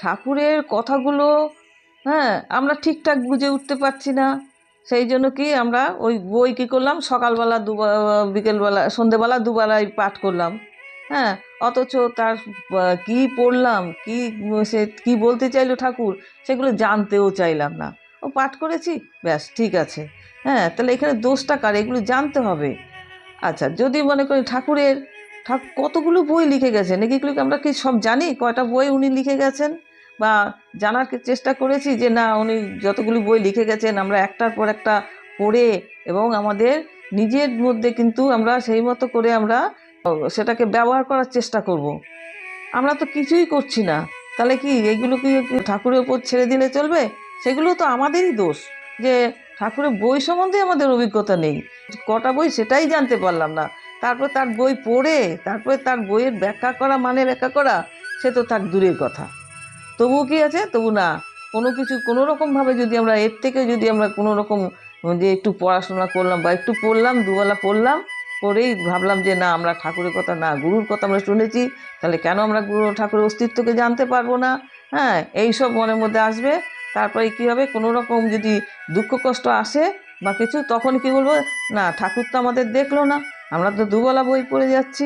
ঠাকুরের কথাগুলো, হ্যাঁ, আমরা ঠিকঠাক বুঝে উঠতে পারছি না। সেই জন্য কি আমরা ওই বই কী করলাম, সকালবেলা দুবার, বিকেলবেলা, সন্ধেবেলা দুবেলাই পাঠ করলাম। হ্যাঁ, অথচ তার কি পড়লাম, কি সে কি বলতে চাইলো ঠাকুর, সেগুলো জানতেও চাইলাম না। ও পাঠ করেছি, ব্যাস ঠিক আছে। হ্যাঁ, তাহলে এখানে দোষটা কার, এগুলো জানতে হবে। আচ্ছা, যদি মনে করি ঠাকুরের কতগুলো বই লিখে গেছেন, এগুলো কি আমরা কি সব জানি কয়টা বই উনি লিখে গেছেন? বা জানার চেষ্টা করেছি যে না, উনি যতগুলো বই লিখে গেছেন আমরা একটার পর একটা পড়ে এবং আমাদের নিজের মধ্যে কিন্তু আমরা সেই মতো করে আমরা সেটাকে ব্যবহার করার চেষ্টা করব। আমরা তো কিছুই করছি না। তাহলে কি এইগুলো কি ঠাকুরের উপর ছেড়ে দিলে চলবে? সেগুলো তো আমাদেরই দোষ যে ঠাকুরের বই সম্বন্ধে আমাদের অভিজ্ঞতা নেই। কটা বই সেটাই জানতে পারলাম না। তারপর তার বই পড়ে তারপরে তার বইয়ের ব্যাখ্যা করা, মানে ব্যাখ্যা করা, সে তো থাক দূরের কথা। তবুও কি আছে, তবু না, কোনো কিছু কোনো রকমভাবে যদি আমরা এর থেকে যদি আমরা কোনো রকম যে একটু পড়াশোনা করলাম বা একটু পড়লাম, দুবেলা পড়লাম, পড়েই ভাবলাম যে না, আমরা ঠাকুরের কথা, না গুরুর কথা আমরা শুনেছি, তাহলে কেন আমরা গুরু ঠাকুরের অস্তিত্বকে জানতে পারবো না? হ্যাঁ, এইসব মনের মধ্যে আসবে। তারপরে কী হবে, কোনো রকম যদি দুঃখ কষ্ট আসে বা কিছু, তখন কি বলবো, না ঠাকুর তো আমাদের দেখলো না, আমরা তো দুবেলা বই পড়ে যাচ্ছি।